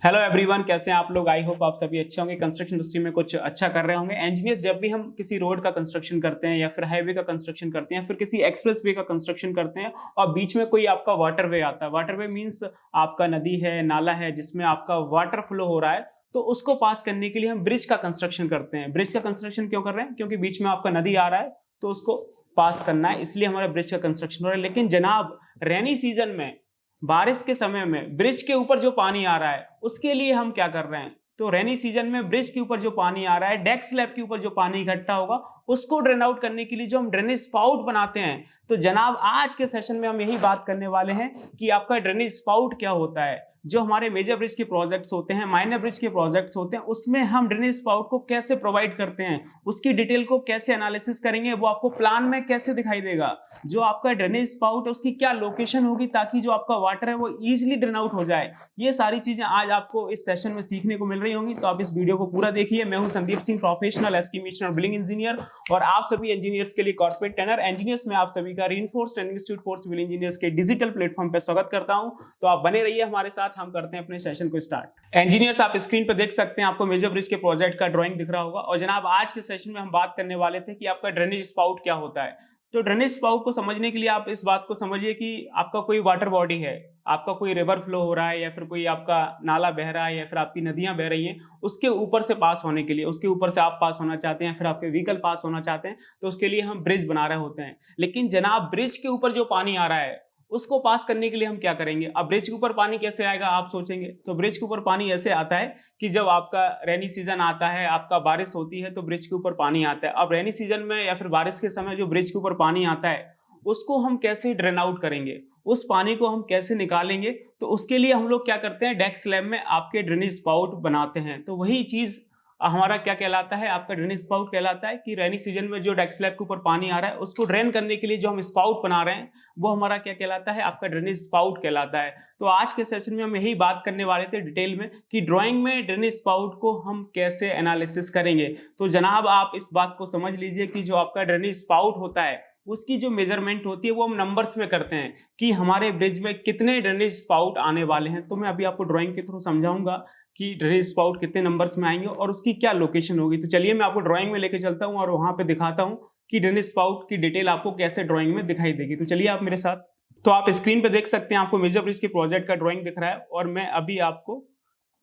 Hello everyone, कैसे हैं आप लोग। आई होप आप सभी अच्छे होंगे, कंस्ट्रक्शन इंडस्ट्री में कुछ अच्छा कर रहे होंगे। इंजीनियर्स जब भी हम किसी रोड का कंस्ट्रक्शन करते हैं या फिर हाईवे का कंस्ट्रक्शन करते हैं, फिर किसी एक्सप्रेस वे का कंस्ट्रक्शन करते हैं और बीच में कोई आपका वाटरवे आता है। वाटरवे मीन्स आपका नदी है, नाला है जिसमें आपका वाटर फ्लो हो रहा है, तो उसको पास करने के लिए हम ब्रिज का कंस्ट्रक्शन करते हैं। ब्रिज का कंस्ट्रक्शन क्यों कर रहे हैं? क्योंकि बीच में आपका नदी आ रहा है तो उसको पास करना है, इसलिए हमारा ब्रिज का कंस्ट्रक्शन हो रहा है। लेकिन जनाब, रेनी सीजन में, बारिश के समय में ब्रिज के ऊपर जो पानी आ रहा है उसके लिए हम क्या कर रहे हैं? तो रेनी सीजन में ब्रिज के ऊपर जो पानी आ रहा है, डेक स्लैब के ऊपर जो पानी इकट्ठा होगा, उसको ड्रेन आउट करने के लिए जो हम ड्रेनेज स्पाउट बनाते हैं। तो जनाब, आज के सेशन में हम यही बात करने वाले हैं कि आपका ड्रेनेज स्पाउट क्या होता है। जो हमारे मेजर ब्रिज के प्रोजेक्ट्स होते हैं, माइनर ब्रिज के प्रोजेक्ट्स होते हैं, उसमें हम ड्रेनेज स्पाउट को कैसे प्रोवाइड करते हैं, उसकी डिटेल को कैसे एनालिसिस करेंगे, वो आपको प्लान में कैसे दिखाई देगा। जो आपका ड्रेनेज स्पाउट है उसकी क्या लोकेशन होगी ताकि जो आपका वाटर है वो इजीली ड्रेन आउट हो जाए। ये सारी चीजें आज आपको इस सेशन में सीखने को मिल रही होंगी, तो आप इस वीडियो को पूरा देखिए। मैं हूं संदीप सिंह, प्रोफेशनल एस्टिमेशन और बिलिंग इंजीनियर, और आप सभी इंजीनियर्स के लिए कॉर्पोरेट ट्रेनर। इंजीनियर्स में आप सभी का reinforced training institute for civil engineers के डिजिटल प्लेटफॉर्म पर स्वागत करता हूं। तो आप बने रहिए हमारे साथ, हम करते हैं अपने सेशन को स्टार्ट। इंजीनियर्स, आप स्क्रीन पर देख सकते हैं, आपको मेजर ब्रिज के प्रोजेक्ट का ड्राइंग दिख रहा होगा। और जनाब, आज के सेशन में हम बात करने वाले थे कि आपका ड्रेनेज स्पाउट क्या होता है। तो ड्रेनेज स्पाउट को समझने के लिए आप इस बात को समझिए कि आपका कोई वाटर बॉडी है, आपका कोई रिवर फ्लो हो रहा है या फिर कोई आपका नाला बह रहा है या फिर आपकी नदियां बह रही हैं, उसके ऊपर से पास होने के लिए, उसके ऊपर से आप पास होना चाहते हैं, फिर आपके व्हीकल पास होना चाहते हैं, तो उसके लिए हम ब्रिज बना रहे होते हैं। लेकिन जनाब, ब्रिज के ऊपर जो पानी आ रहा है उसको पास करने के लिए हम क्या करेंगे? अब ब्रिज के ऊपर पानी कैसे आएगा आप सोचेंगे, तो ब्रिज के ऊपर पानी ऐसे आता है कि जब आपका रेनी सीजन आता है, आपका बारिश होती है, तो ब्रिज के ऊपर पानी आता है। अब रेनी सीजन में या फिर बारिश के समय जो ब्रिज के ऊपर पानी आता है उसको हम कैसे ड्रेन आउट करेंगे, उस पानी को हम कैसे निकालेंगे? तो उसके लिए हम लोग क्या करते हैं, डेक स्लैब में आपके ड्रेनेज स्पाउट बनाते हैं। तो वही चीज हमारा क्या कहलाता है, आपका ड्रेनेज स्पाउट कहलाता है कि रेनी सीजन में जो डेक स्लैब के ऊपर पानी आ रहा है उसको ड्रेन करने के लिए जो हम स्पाउट बना रहे हैं वो हमारा क्या कहलाता है, आपका ड्रेनेज स्पाउट कहलाता है। तो आज के सेशन में हम यही बात करने वाले थे डिटेल में कि ड्राइंग में ड्रेनेज स्पाउट को हम कैसे एनालिसिस करेंगे। तो जनाब, आप इस बात को समझ लीजिए कि जो आपका ड्रेनेज स्पाउट होता है उसकी जो मेजरमेंट होती है वो हम नंबर्स में करते हैं कि हमारे ब्रिज में कितने ड्रेनेज स्पाउट आने वाले हैं। तो मैं अभी आपको ड्राइंग के थ्रू समझाऊंगा कि ड्रेनेज स्पाउट कितने नंबर्स में आएंगे और उसकी क्या लोकेशन होगी। तो चलिए मैं आपको ड्राइंग में लेके चलता हूं और वहां पे दिखाता हूं कि ड्रेनेज स्पाउट की डिटेल आपको कैसे ड्राइंग में दिखाई देगी। तो चलिए आप मेरे साथ। तो आप स्क्रीन पे देख सकते हैं, आपको मेजर ब्रिज के प्रोजेक्ट का ड्राइंग दिख रहा है और मैं अभी आपको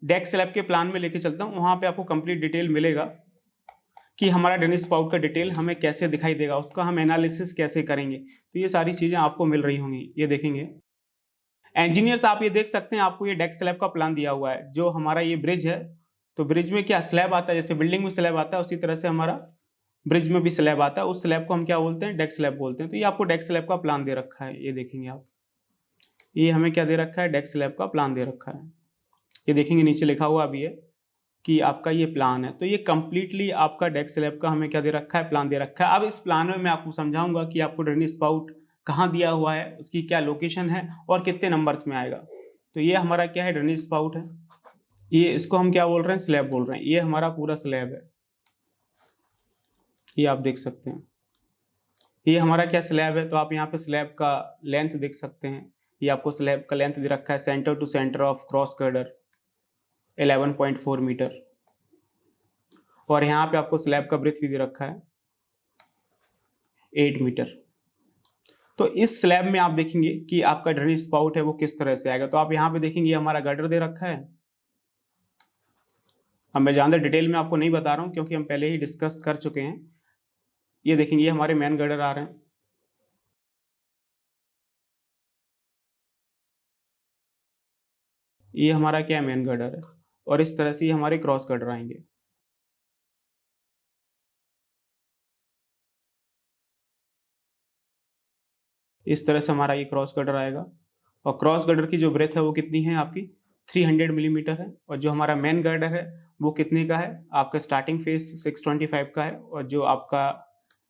डेक स्लैब के प्लान में लेके चलता हूँ। वहां पे आपको कंप्लीट डिटेल मिलेगा कि हमारा ड्रेनेज स्पाउट का डिटेल हमें कैसे दिखाई देगा, उसका हम एनालिसिस कैसे करेंगे। तो ये सारी चीजें आपको मिल रही होंगी, ये देखेंगे। इंजीनियर्स, आप ये देख सकते हैं, आपको ये डेक स्लैब का प्लान दिया हुआ है। जो हमारा ये ब्रिज है, तो ब्रिज में क्या स्लैब आता है, जैसे बिल्डिंग में स्लैब आता है उसी तरह से हमारा ब्रिज में भी स्लैब आता है। उस स्लैब को हम क्या बोलते हैं, डेक स्लैब बोलते हैं। तो ये आपको डेक स्लैब का प्लान दे रखा है, ये देखेंगे आप। ये हमें क्या दे रखा है, डेक स्लैब का प्लान दे रखा है। ये देखेंगे नीचे लिखा हुआ भी है कि आपका ये प्लान है। तो ये कंप्लीटली आपका डेक स्लैब का हमें क्या दे रखा है, प्लान दे रखा है। अब इस प्लान में मैं आपको समझाऊंगा कि आपको ड्रेनेज स्पाउट कहाँ दिया हुआ है, उसकी क्या लोकेशन है और कितने नंबर्स में आएगा। तो ये हमारा क्या है, ड्रेनेज स्पाउट है। ये इसको हम क्या बोल रहे हैं, स्लैब बोल रहे हैं। ये हमारा पूरा स्लैब है, ये आप देख सकते हैं। ये हमारा क्या स्लैब है, तो आप यहाँ पे स्लैब का लेंथ देख सकते हैं। ये आपको स्लैब का लेंथ दे रखा है, centre to centre of cross girder 11.4 metre. और यहाँ पे आपको स्लैब का ब्रेथ भी दे रखा है 8 मीटर। तो इस स्लैब में आप देखेंगे कि आपका ड्रेनेज स्पाउट है वो किस तरह से आएगा। तो आप यहाँ पे देखेंगे हमारा गर्डर दे रखा है। अब मैं ज़्यादा डिटेल में आपको नहीं बता रहा हूँ क्योंकि हम पहले ही डिस्कस कर चुके हैं। ये देखेंगे, ये हमारे मेन गर्डर आ रहे हैं। ये हमारा क्या मेन गर्डर है, और इस तरह से ये हमारे क्रॉस गर्डर आएंगे। इस तरह से हमारा ये क्रॉस गर्डर आएगा। और क्रॉस गर्डर की जो ब्रेथ है वो कितनी है आपकी, 300 मिलीमीटर है। और जो हमारा मेन गर्डर है वो कितने का है, आपका स्टार्टिंग फेस 625 का है और जो आपका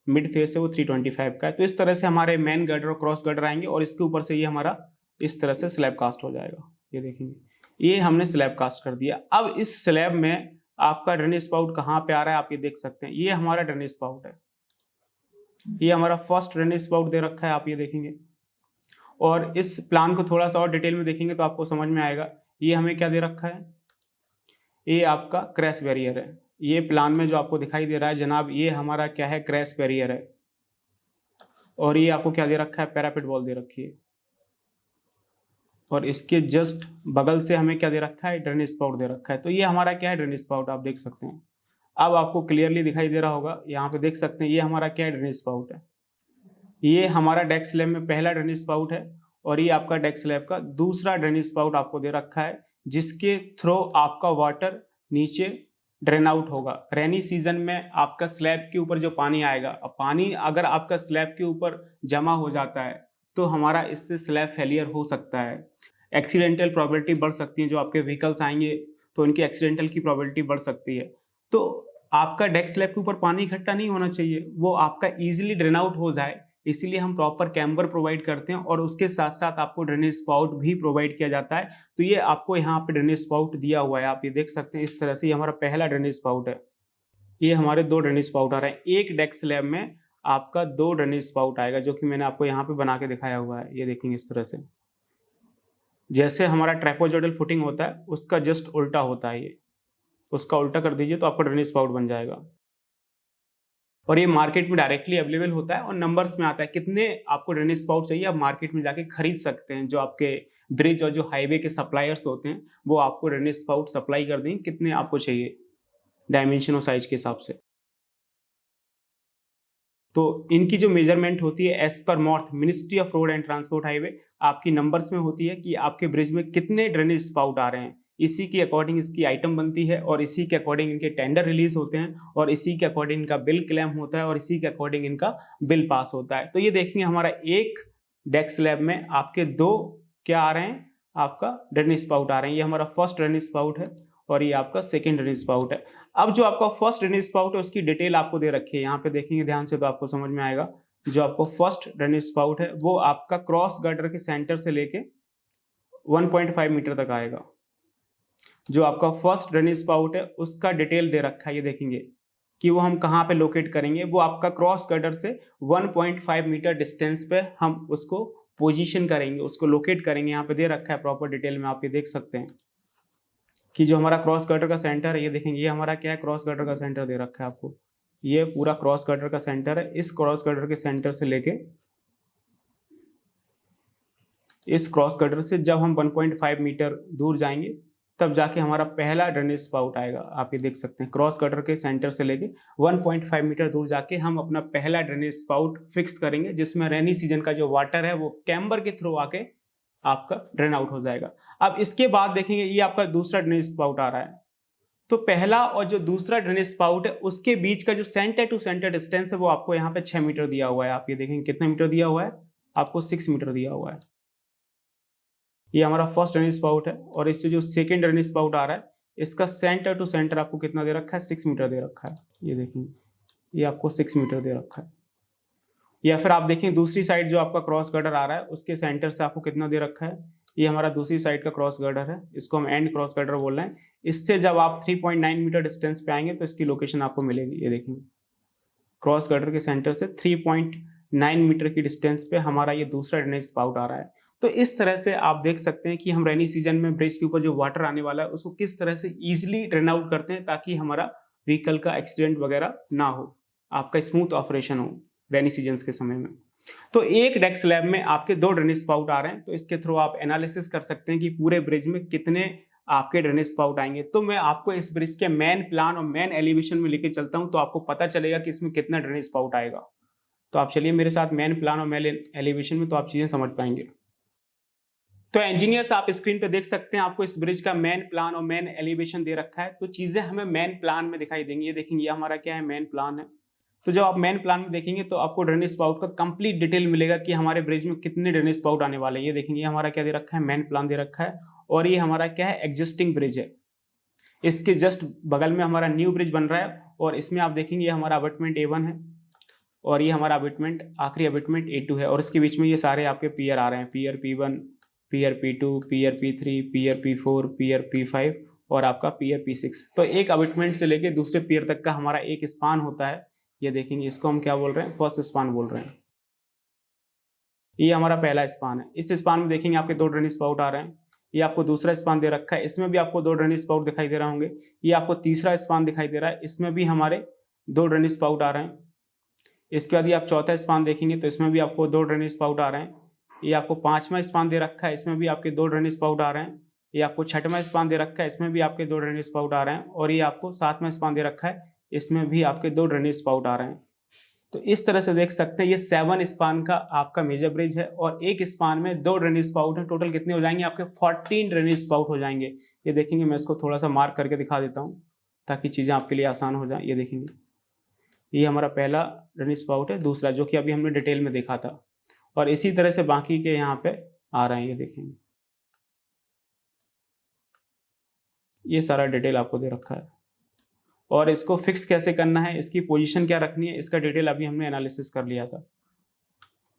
मिड फेस है वो 325 का है। तो इस तरह से हमारे मेन गर्डर और क्रॉस गर्डर आएंगे और इसके ऊपर से ये हमारा इस तरह से स्लैब कास्ट हो जाएगा। ये देखेंगे, ये हमने स्लैब कास्ट कर दिया। अब इस स्लैब में आपका ड्रेनेज स्पाउट कहाँ पे आ रहा है, आप ये देख सकते हैं। ये हमारा ड्रेनेज स्पाउट है, ये हमारा फर्स्ट ड्रेनेज स्पाउट दे रखा है, आप ये देखेंगे। और इस प्लान को थोड़ा सा और डिटेल में देखेंगे तो आपको समझ में आएगा। ये हमें क्या दे रखा है, ये आपका क्रैश बैरियर है। ये प्लान में जो आपको दिखाई दे रहा है जनाब, ये हमारा क्या है, क्रैश बैरियर है। और ये आपको क्या दे रखा है, पैरापेट वॉल दे रखी है। और इसके जस्ट बगल से हमें क्या दे रखा है, ड्रेनेज स्पाउट दे रखा है। तो ये हमारा क्या है, ड्रेनेज स्पाउट, आप देख सकते हैं। अब आपको क्लियरली दिखाई दे रहा होगा, यहाँ पे देख सकते हैं, ये हमारा क्या है, ड्रेनेज स्पाउट है। ये हमारा डेक स्लैब में पहला ड्रेनेज स्पाउट है और ये आपका डेक स्लैब का दूसरा ड्रेनेज स्पाउट आपको दे रखा है, जिसके थ्रू आपका वाटर नीचे ड्रेन आउट होगा। रेनी सीजन में आपका स्लैब के ऊपर जो पानी आएगा, अब पानी अगर आपका स्लैब के ऊपर जमा हो जाता है तो हमारा इससे स्लैब फेलियर हो सकता है। एक्सीडेंटल प्रोबेबिलिटी बढ़ सकती है, जो आपके व्हीकल्स आएंगे तो उनकी एक्सीडेंटल की प्रोबेबिलिटी बढ़ सकती है। तो आपका डेक स्लैब के ऊपर पानी इकट्ठा नहीं होना चाहिए, वो आपका ईजिली ड्रेन आउट हो जाए, इसीलिए हम प्रॉपर कैम्बर प्रोवाइड करते हैं और उसके साथ साथ आपको ड्रेनेज स्पाउट भी प्रोवाइड किया जाता है। तो ये आपको यहाँ पे ड्रेनेज स्पाउट दिया हुआ है, आप ये देख सकते हैं इस तरह से। ये हमारा पहला ड्रेनेज स्पाउट है। ये हमारे 2 ड्रेनेज स्पाउट आ रहे हैं। एक डेक स्लैब में आपका 2 ड्रेनेज स्पाउट आएगा, जो कि मैंने आपको यहाँ पे बना के दिखाया हुआ है। ये देखेंगे इस तरह से, जैसे हमारा ट्रेपेजोइडल फुटिंग होता है उसका जस्ट उल्टा होता है। ये उसका उल्टा कर दीजिए तो आपका ड्रेनेज स्पाउट बन जाएगा। और ये मार्केट में डायरेक्टली अवेलेबल होता है और नंबर्स में आता है। कितने आपको ड्रेनेज स्पाउट चाहिए, आप मार्केट में जाके खरीद सकते हैं। जो आपके ब्रिज और जो हाईवे के सप्लायर्स होते हैं वो आपको ड्रेनेज स्पाउट सप्लाई कर देंगे, कितने आपको चाहिए डायमेंशन और साइज के हिसाब से। तो इनकी जो मेजरमेंट होती है एज पर MORTH ministry of road and transport highway, आपकी नंबर्स में होती है कि आपके ब्रिज में कितने ड्रेनेज स्पाउट आ रहे हैं। इसी के अकॉर्डिंग इसकी आइटम बनती है और इसी के अकॉर्डिंग इनके टेंडर रिलीज होते हैं और इसी के अकॉर्डिंग इनका बिल क्लेम होता है और इसी के अकॉर्डिंग इनका बिल पास होता है। तो ये देखेंगे हमारा एक डेक स्लैब में आपके 2 क्या आ रहे हैं, आपका ड्रेनेज स्पाउट आ रहे हैं। ये हमारा फर्स्ट ड्रेनेज स्पाउट है और ये आपका सेकेंड ड्रेनेज स्पाउट है। अब जो आपका फर्स्ट ड्रेनेज स्पाउट है उसकी डिटेल आपको दे रखी है, यहाँ पे देखेंगे ध्यान से तो आपको समझ में आएगा। जो आपको फर्स्ट ड्रेनेज स्पाउट है वो आपका क्रॉस गर्डर के सेंटर से लेके 1.5 मीटर तक आएगा। जो आपका फर्स्ट ड्रेनेज स्पाउट है उसका डिटेल दे रखा है, ये देखेंगे कि वो हम कहाँ पे लोकेट करेंगे। वो आपका क्रॉस गर्डर से 1.5 मीटर डिस्टेंस पे हम उसको पोजीशन करेंगे, उसको लोकेट करेंगे। यहाँ पे दे रखा है प्रॉपर डिटेल में, आप ये देख सकते हैं कि जो हमारा क्रॉस गर्डर का सेंटर है, ये देखेंगे ये हमारा क्या है, क्रॉस गर्डर का सेंटर दे रखा है आपको। ये पूरा क्रॉस गर्डर का सेंटर है। इस क्रॉस गर्डर के सेंटर से लेके इस क्रॉस गर्डर से जब हम 1.5 मीटर दूर जाएंगे तब जाके हमारा पहला ड्रेनेज स्पाउट आएगा। आप ये देख सकते हैं क्रॉस गर्डर के सेंटर से लेके 1.5 मीटर दूर जाके हम अपना पहला ड्रेनेज स्पाउट फिक्स करेंगे, जिसमें रेनी सीजन का जो वाटर है वो कैम्बर के थ्रू आके आपका ड्रेन आउट हो जाएगा। अब इसके बाद देखेंगे ये आपका दूसरा ड्रेनेज स्पाउट आ रहा है। तो पहला और जो दूसरा ड्रेनेज स्पाउट है उसके बीच का जो सेंटर टू सेंटर डिस्टेंस है वो आपको यहाँ पे 6 मीटर दिया हुआ है। आप ये देखेंगे कितने मीटर दिया हुआ है, आपको 6 मीटर दिया हुआ है। ये हमारा फर्स्ट ड्रेनेज स्पाउट है और इससे जो सेकेंड ड्रेनेज स्पाउट आ रहा है इसका सेंटर टू सेंटर आपको कितना दे रखा है, 6 मीटर दे रखा है। ये देखेंगे ये आपको 6 मीटर दे रखा है। या फिर आप देखें दूसरी साइड जो आपका क्रॉस गर्डर आ रहा है उसके सेंटर से आपको कितना दे रखा है, ये हमारा दूसरी साइड का क्रॉस गर्डर है, इसको हम एंड क्रॉस गर्डर बोल रहे हैं। इससे जब आप 3.9 मीटर डिस्टेंस पे आएंगे तो इसकी लोकेशन आपको मिलेगी। ये देखेंगे क्रॉस गर्डर के सेंटर से 3.9 मीटर की डिस्टेंस पे हमारा ये दूसरा ड्रेनेज स्पाउट आ रहा है। तो इस तरह से आप देख सकते हैं कि हम रेनी सीजन में ब्रिज के ऊपर जो वाटर आने वाला है उसको किस तरह से ईजिली ड्रेन आउट करते हैं, ताकि हमारा व्हीकल का एक्सीडेंट वगैरह ना हो, आपका स्मूथ ऑपरेशन हो रेनी सीजन के समय में। तो एक डेक स्लैब में आपके 2 ड्रेनेज स्पाउट आ रहे हैं, तो इसके थ्रू आप एनालिसिस कर सकते हैं कि पूरे ब्रिज में कितने आपके ड्रेनेज स्पाउट आएंगे। तो मैं आपको इस ब्रिज के मेन प्लान और मेन एलिवेशन में लेके चलता हूं, तो आपको पता चलेगा कि इसमें कितना ड्रेनेज स्पाउट आएगा। तो आप चलिए मेरे साथ मेन प्लान और मेन एलिवेशन में, तो आप चीजें समझ पाएंगे। तो इंजीनियर्स आप स्क्रीन पे देख सकते हैं, आपको इस ब्रिज का मेन प्लान और मेन एलिवेशन दे रखा है। तो चीजें हमें मेन प्लान में दिखाई देंगी। ये देखेंगे ये हमारा क्या है, मेन प्लान है। तो जब आप मेन प्लान में देखेंगे तो आपको ड्रेनेज स्पाउट का कंप्लीट डिटेल मिलेगा कि हमारे ब्रिज में कितने ड्रेनेज स्पाउट आने वाले हैं। ये देखेंगे हमारा क्या दे रखा है, मेन प्लान दे रखा है। और ये हमारा क्या है, एग्जिस्टिंग ब्रिज है। इसके जस्ट बगल में हमारा न्यू ब्रिज बन रहा है और इसमें आप देखेंगे ये हमारा अबटमेंट A1 है और ये हमारा अबटमेंट आखिरी अबटमेंट A2 है। और इसके बीच में ये सारे आपके पियर आ रहे हैं, पियर P1, पियर P2, पियर P3, पियर P4, पियर P5 और आपका पियर P6। तो एक अबटमेंट से लेके दूसरे पियर तक का हमारा एक स्पान होता है। ये देखेंगे इसको हम क्या बोल रहे हैं, फर्स्ट स्पान बोल रहे हैं। ये हमारा पहला स्पान है। इस स्पान में देखेंगे आपके 2 ड्रेनेज स्पाउट आ रहे हैं। ये आपको दूसरा स्पान दे रखा है, इसमें भी आपको 2 ड्रेनेज स्पाउट दिखाई दे रहे होंगे। ये आपको तीसरा स्पान दिखाई दे रहा है, इसमें भी हमारे 2 ड्रेनेज स्पाउट आ रहे हैं। इसके बाद ये आप चौथा स्पान देखेंगे तो इसमें भी आपको 2 ड्रेनेज स्पाउट आ रहे हैं। ये आपको 5वां स्पान दे रखा है, इसमें भी आपके 2 ड्रेनेज स्पाउट आ रहे हैं। ये आपको 6वां स्पान दे रखा है, इसमें भी आपके 2 ड्रेनेज स्पाउट आ रहे हैं। और ये आपको 7वां स्पान दे रखा है, इसमें भी आपके 2 ड्रेनेज स्पाउट आ रहे हैं। तो इस तरह से देख सकते हैं ये 7 स्पान का आपका मेजर ब्रिज है और एक स्पान में 2 ड्रेनेज स्पाउट है। टोटल कितने हो जाएंगे आपके? 14 ड्रेनेज स्पाउट हो जाएंगे। ये देखेंगे, मैं इसको थोड़ा सा मार्क करके दिखा देता हूँ ताकि चीज़ें आपके लिए आसान हो जाए। ये देखेंगे, ये हमारा पहला ड्रेनेज स्पाउट है, दूसरा जो कि अभी हमने डिटेल में देखा था, और इसी तरह से बाकी के यहाँ पे आ रहे हैं। ये देखेंगे, ये सारा डिटेल आपको दे रखा है। और इसको फिक्स कैसे करना है, इसकी पोजीशन क्या रखनी है, इसका डिटेल अभी हमने एनालिसिस कर लिया था।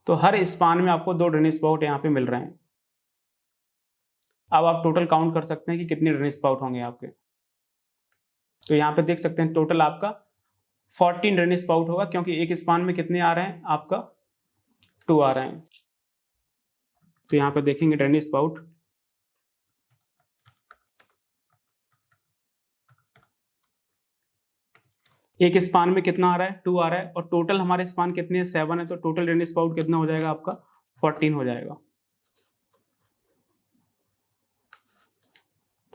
तो हर स्पान में आपको 2 ड्रेनेज स्पाउट यहाँ पे मिल रहे हैं। अब आप टोटल काउंट कर सकते हैं कि कितने ड्रेनेज स्पाउट होंगे आपके। तो यहाँ पे देख सकते हैं टोटल आपका 14 ड्रेनेज स्पाउट होगा, क्योंकि एक स्पान में कितने आ रहे हैं आपका? 2 आ रहे हैं। तो यहाँ पे देखेंगे ड्रेनेज स्पाउट, एक स्पान में कितना आ रहा है? 2 आ रहा है। और टोटल हमारे स्पान कितने हैं? 7 है। तो टोटल ड्रेनेज स्पाउट कितना हो जाएगा आपका? 14 हो जाएगा।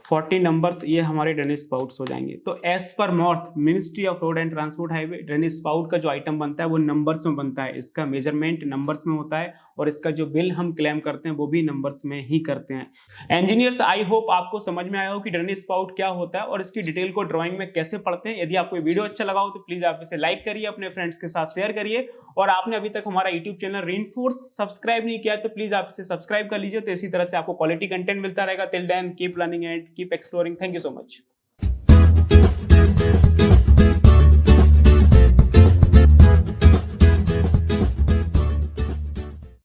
40 नंबर्स ये हमारे ड्रेनेज स्पाउट्स हो जाएंगे। तो एज पर MORTH ministry of road and transport highway, drainage spout का जो आइटम बनता है वो नंबर्स में बनता है। इसका मेजरमेंट नंबर्स में होता है और इसका जो बिल हम क्लेम करते हैं वो भी नंबर्स में ही करते हैं। इंजीनियर्स, आई होप आपको समझ में आया हो कि ड्रेनेज स्पाउट क्या होता है और इसकी डिटेल को ड्राइंग में कैसे पढ़ते हैं। यदि आपको वीडियो अच्छा लगा हो तो प्लीज आप इसे लाइक करिए, अपने फ्रेंड्स के साथ शेयर करिए, और आपने अभी तक हमारा यूट्यूब चैनल रेनफोर्स सब्सक्राइब नहीं किया तो प्लीज आप इसे सब्सक्राइब कर लीजिए। तो इसी तरह से आपको क्वालिटी कंटेंट मिलता रहेगा। Till then keep learning and keep exploring. Thank you so much.